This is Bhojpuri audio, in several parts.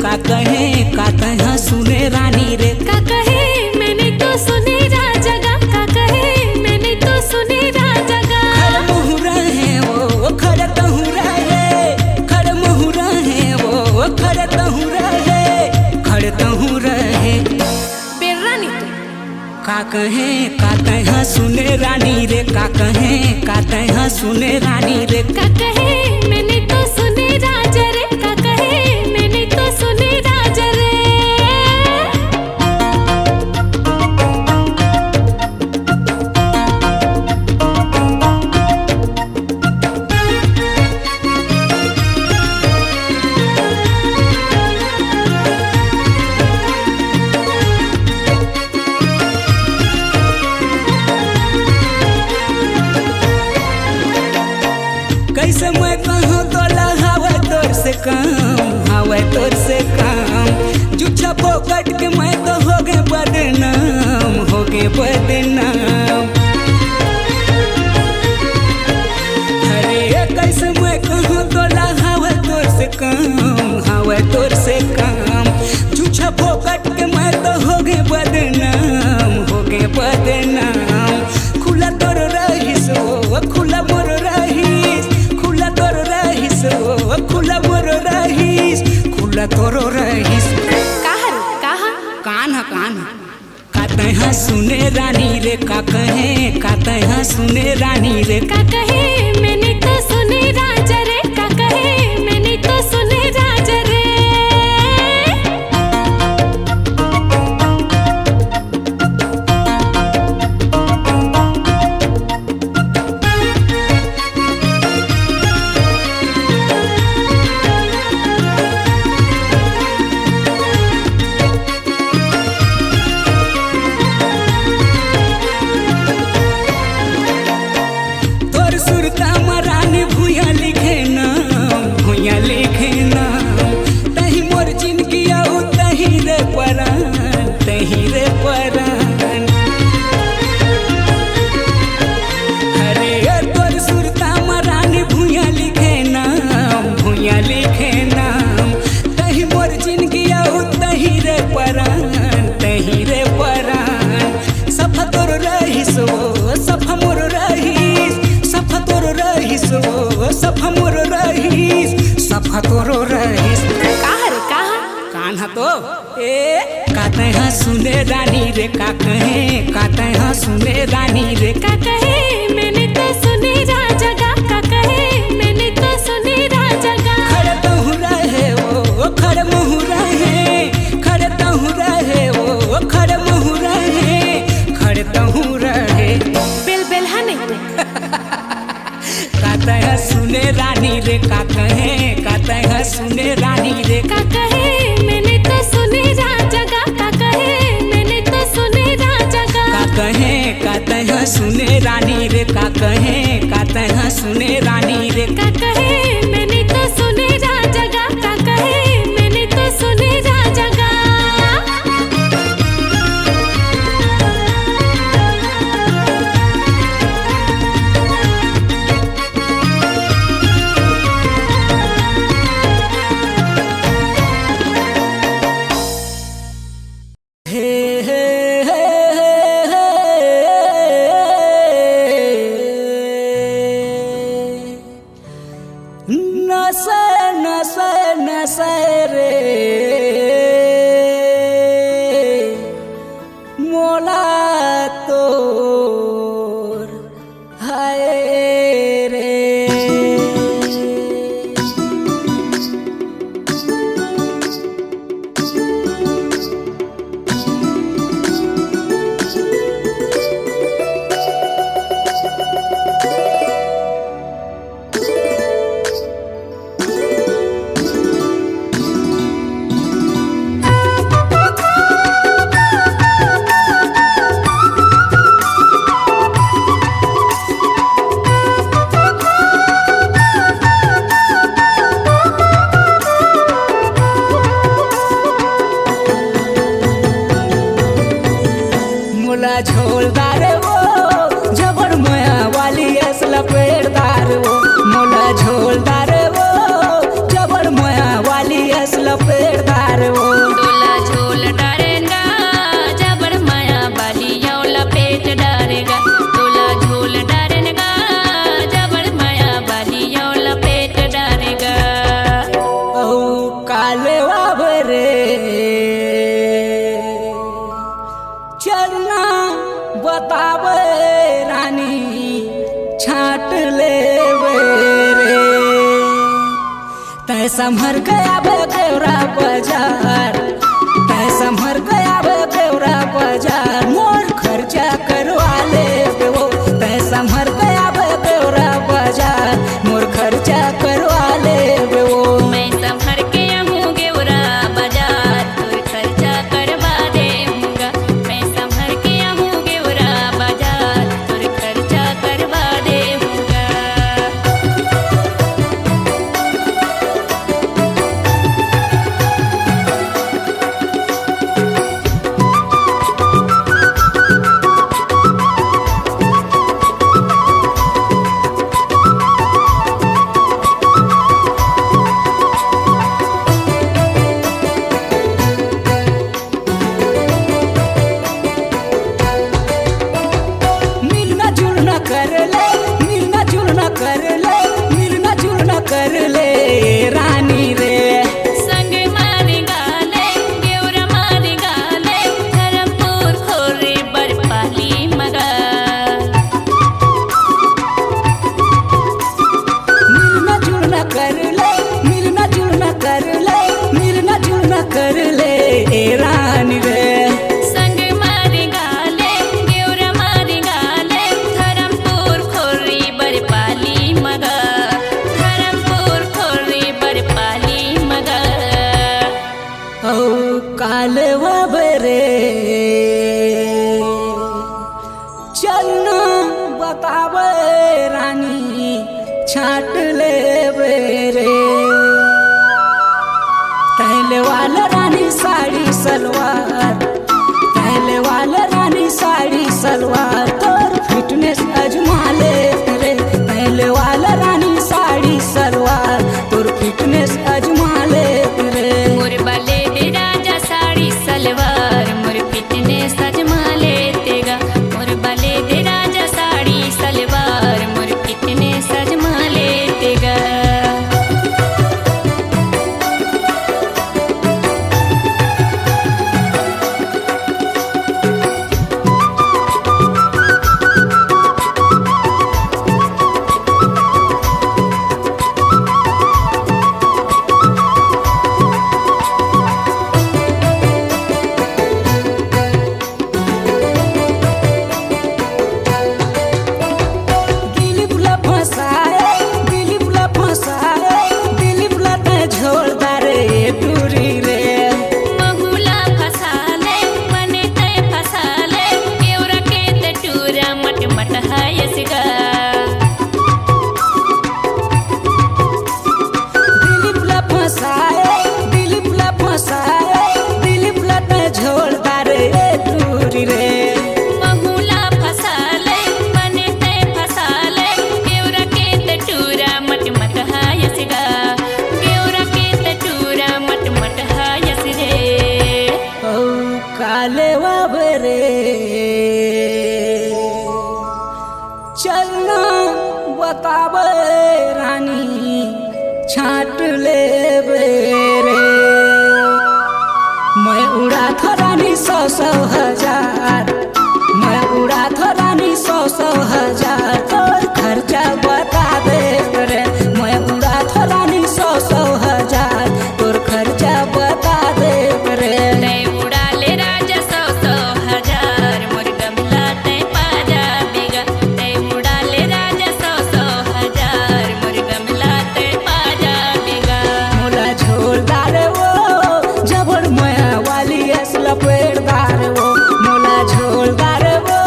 का कहे सुने रानी रे। का कहे मैंने तो सुने राजा गा, का कहे मैंने तो सुने राजा गा। खड़ मुहुरा है वो खड़ तहुरा है, खड़ मुहुरा है वो खड़ तहुरा है, खड़ तहुरा है। बेरानी तू का कहे सुने रानी रे, का कहे सुने रानी रे। का कहे मैंने तो सुने राजा रे, का कहे मैंने तो सुने राजा रे। कैसे मैं कहूँ तोला हवा तोर से काम, हवा तोर से काम। जुच्छा पोकट के मैं तो हो गए बदनाम, हो गए बदनाम। अरे कैसे मैं कहूँ तोला हवा तोर से काम, हवा तोर से काम। जुच्छा पोकट के मैं तो हो गए बदनाम, हो गए बदनाम। खुला तोर रहीस वो खुला मोर रहीस, खुला तोर रहीस वो खुला मोर रहीस, खुला तोर रहीस। कहा रे कहा कान काते सुने रानी रे, का कहे सुने रानी रे। का कहे मैंने तो सुने राजा रे, का कहे मैंने तो सुने राजा रे। तोर सुरता मरानी भूया लिखे नाम, भूया लिखे नाम। तही मोर जिंदगी आऊ तही रे परान, तही रे परान। अरे तोर सुरता मरानी भूया लिखे नाम, भूया लिखे नाम। तही मोर जिंदगी आऊ तही रे परान, तही रे परान। सफा तोर रहीस वो सफा मोर रहीस, सफा तोर रहीस वो सफा मोर रहीस, सफा तोर रहीस। कहा रे कहा कान्हा तो काते सुने रानी रे, का कहे सुने रानी रे। का कहे मैंने तो सुने राजा गा, का कहे मैंने तो सुने राजा गा। खड़ तहुरा है वो खड़ मुहुरा है, खड़ तहुरा है वो खड़ मुहुरा है, खड़ तहुरा है। बेल बेल हने काते सुने रानी रे, का कहे सुने रानी रे। का कहे मैंने तो सुने राजा गा, का कहे मैंने तो सुने राजा गा। काते सुने रानी रे, का कहे सुने रानी रे। का कहे मैंने तो सुने राजा गा, का कहे मैंने तो सुने राजा गा। हे हे हे हे हे तै संभर के आवे देवरा बाजार, तै संभर के आवे देवरा बाजार, मोर खर्चा करवा ले वो। तै संभर के आवे देवरा बाजार, मोर खर्चा करवा ले वो। मैं संभर के आहूँ गेवरा बाजार, तोर खर्चा करवा देऊँगा। मैं संभर के आहूँ गेवरा बाजार, तोर खर्चा करवा देऊँगा। मिलना जुलना कर ले, मिलना जुलना कर ले, मिलना जुलना कर ले रानी रे। संग मारे गाले गेवरा मारे गाले, धर्मपुर खोरे बरपाली मगा। मिलना जुलना कर ले, मिलना जुलना कर ले, मिलना जुलना कर ले रानी रे। संग मारे गाले गेवरा मारे गाले, धर्मपुर खोरे बरपाली मगा। धर्मपुर खोरे बरपाली मगा। औ काले बरे चलना बतावे रानी, छाट ले बेरे। तैले वाला रानी साड़ी सलवार, तैले वाला रानी साड़ी सलवार, तोर फिटनेस अजमा ले रे। तैले वाला रानी साड़ी सलवार, तोर फिटनेस अजमा ले रे। मोर बाले दे राजा साड़ी सलवार, मोर फिटनेस अजमा लेतेगा। मोर बाले दे राजा साड़ी सलवार, मोर फिटनेस अजमा लेतेगा। दिलीप ला फसाए, दिलीप ला फसाए, दिलीप ला ते झोलदार टूरी रे। महुला फसाले मने तय फसाले, केवरा के ते टूरा मट मट हायसगा। दिलीप ला फसाए, दिलीप ला फसाए, दिलीप ला ते झोलदार टूरी रे। महुला फसाले मने तय फसाले, केवरा के ते टूरा मट मट हायसगा। केवरा के ते टूरा मट मट हायस रे। औ काले बाबरे चलना बतावे रानी, छाट ले बेरे। मैं उड़ा था रानी 100 हजार, मैं उड़ा था रानी 100 हजार, तोर खर्चा बता दे रे। मैं उड़ा था रानी 100 हजार, तोर खर्चा बता दे रे। तय उड़ाले राजा 100 हजार, मोर गमला तय पाजा बेगा। तय उड़ाले राजा 100 हजार, मोर गमला तय पाजा बेगा। मोला झोलदार वो जबर माया वाली असला पेड़दार वो। मोला झोलदार वो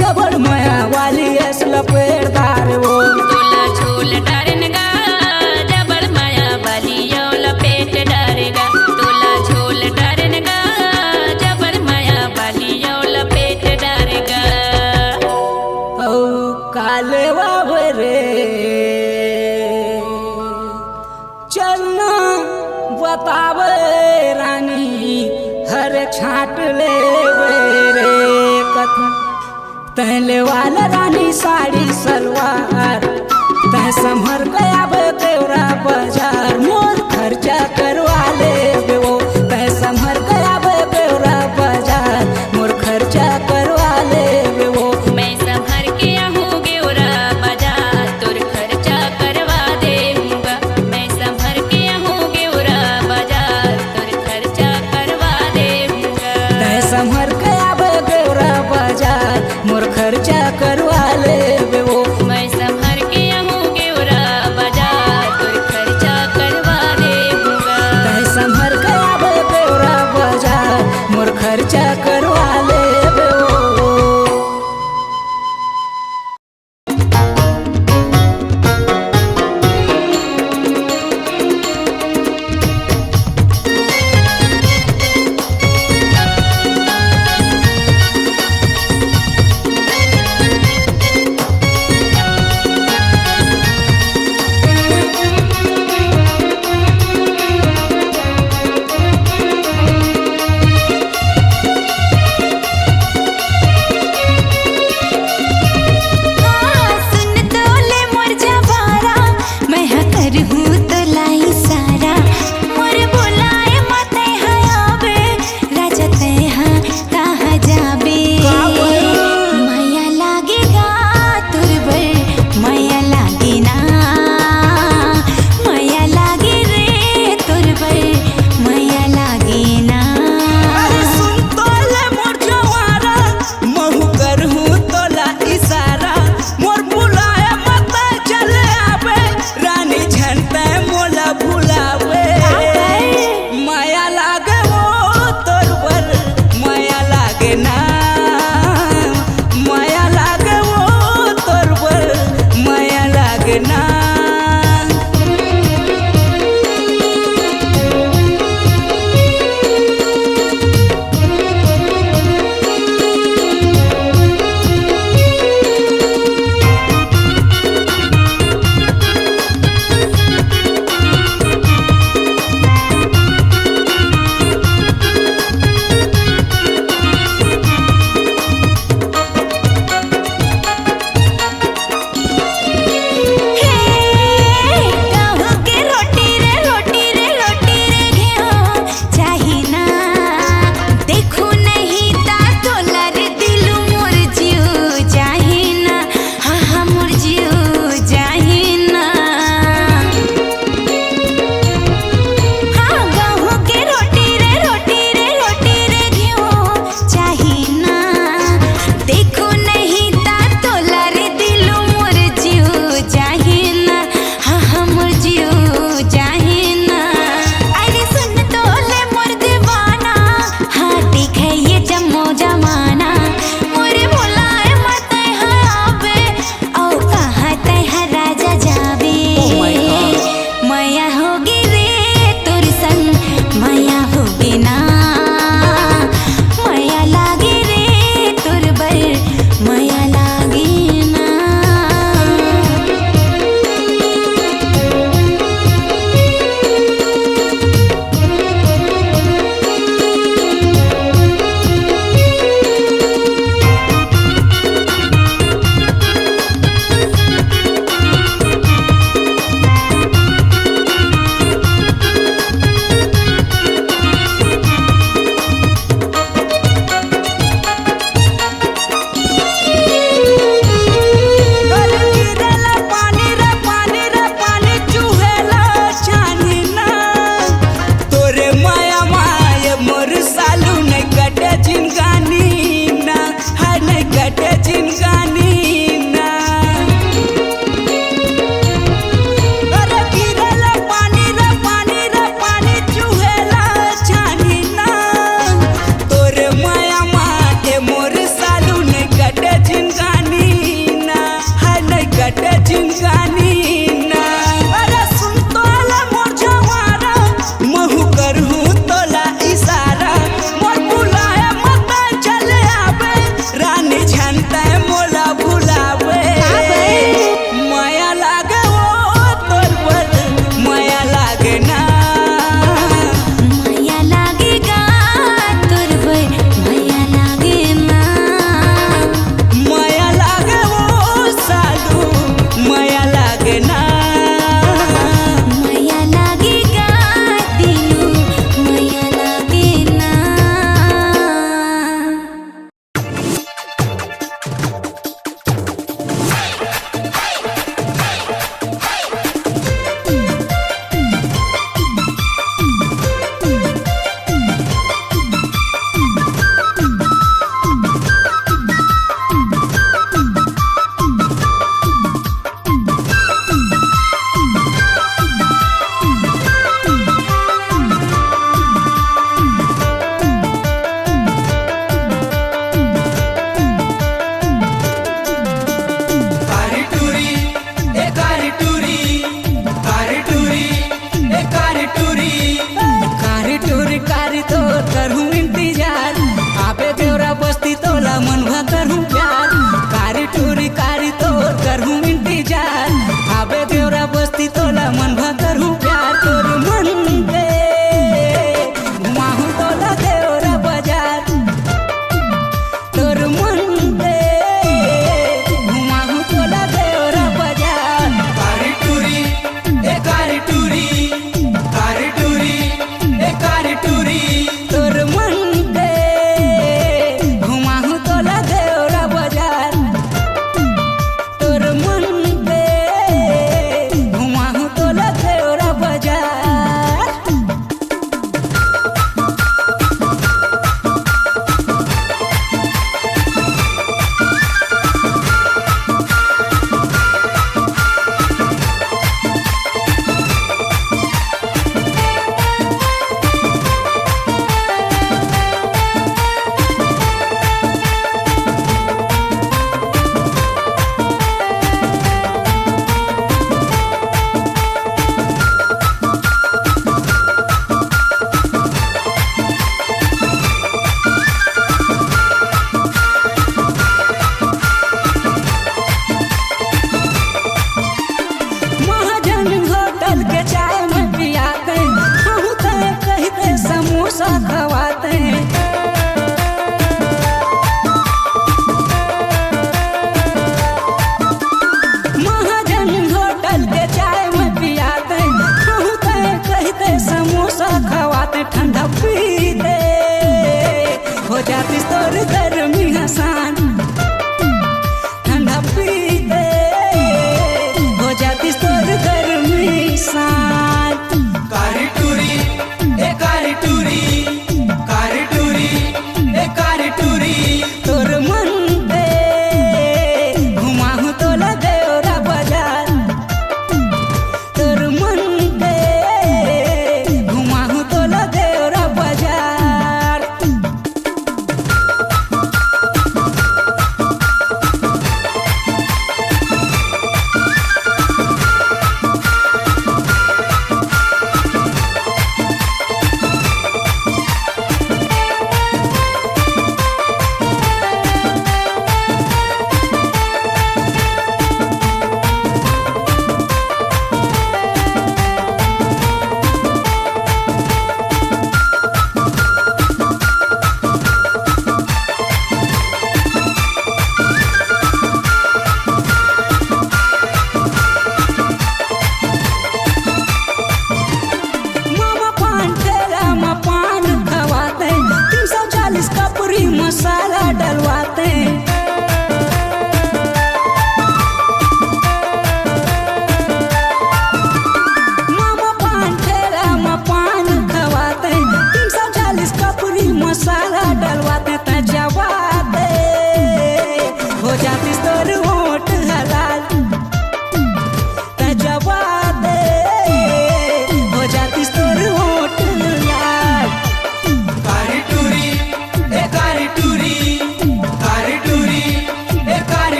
जबर माया वाली असला पेड़दार वो। तोला झोल डारनगा, जबर माया वाली यौला पेट डारेगा। तोला झोल डारनगा, जबर माया वाली यौला पेट डारेगा। औ काले बाबरे चलना बतावे रानी, हर छाट ले बेरे कथा। तैले वाला रानी साड़ी सलवार, तै संभर गया बे देवरा बाजार, मोर खर्चा करवा ले वो। तै संभर गया बे देवरा बाजार, मोर खर्चा करवा ले वो। मैं संभर के आहूँ गेवरा बाजार, तोर खर्चा करवा देऊँगा। मैं संभर के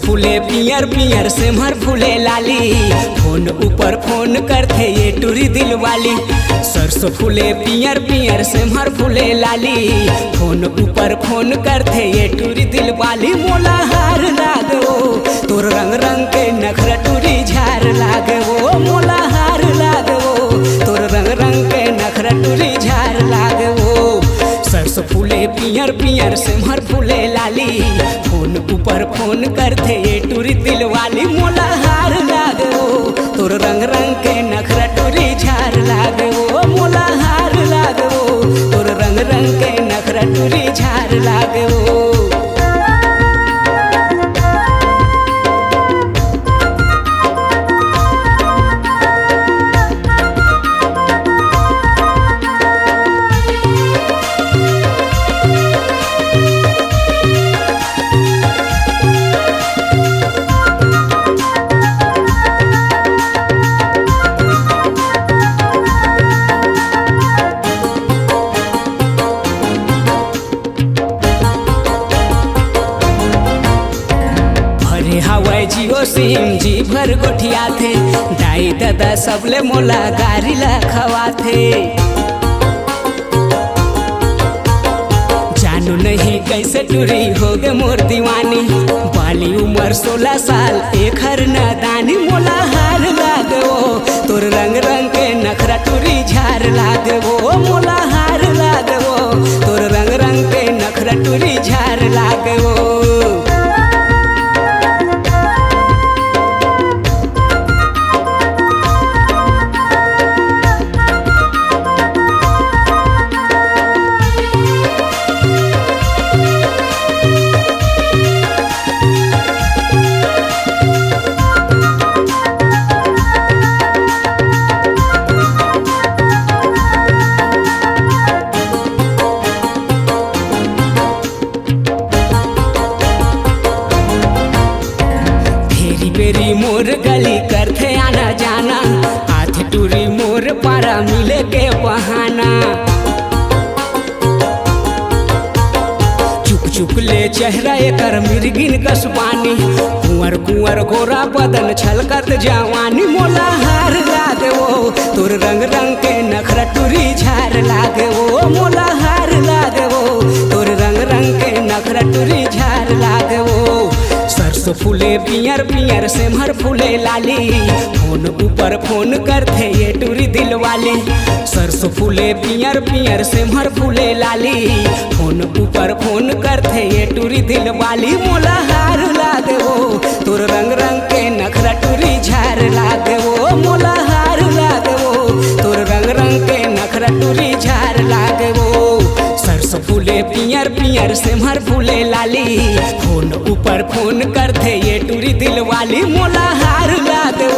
फूले पियर पियर सिमहर फूले लाली, फोन ऊपर फोन करते ये टूरी दिल वाली। सरसों फूले पियर पियर सिमहर फूले लाली, फोन ऊपर फोन करते ये टूरी दिल वाली। मोला हार लागो तोर रंग रंग के नखरा टूरी झार लागो, मोला हार लागो तोर रंग रंग के नखरा टूरी झार लागो। सरसों फूले पियर पियर सिमहर फूले लाली, फोन ऊपर फोन करते ये टूरी दिल वाली। मोला हार लागो तोर रंग रंग के नखरा टूरी झार लागो, मोला हार लागो तोर रंग रंग के नखरा टूरी झार लागो। हवाई जियो सिम जी भर गोठिया थे, दाई दादा सबले मोला गारी ला खवा थे। जानू नहीं कैसे टूरी हो गए मोर दीवानी, बाली उम्र 16 साल एक हर नादानी। मोला हार लागो तोर रंग रंग के नखरा टूरी झार लागो, मोला हार लागो तोर रंग रंग के नखरा टूरी झार लागो। बेरी मोर गली करते आना जाना, हाथ टूरी मोर पारा मिले के बहाना। चुक चुक ले चेहरा एकर मिर्गिन कसबानी, कुंवर कुंवर गोरा बदन छलकत जवानी। मोला हार लागो तोर रंग रंग के नखरा टूरी झार लागो, मोला हार लागो तोर रंग रंग के नखरा टूरी झार लागो। सरसों फूले पियर पियर सिमहर फूले लाली, फोन ऊपर फोन करते ये टूरी दिल वाली। सरसों फूले पियर पियर सिमहर फूले लाली, फोन ऊपर फोन करते ये टूरी दिल वाली। मोला हार लागो तोर रंग रंग के नखरा टूरी झार लागो, मोला हार लागो तोर रंग रंग के नखरा टूरी झार लागो। सरसों फूले पियर पियर सिमहर फूले लाली, फोन ऊपर फोन करते ये टूरी दिल वाली। मोला हार लागो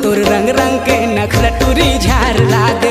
तोर रंग रंग के नखरा टूरी झार लागो।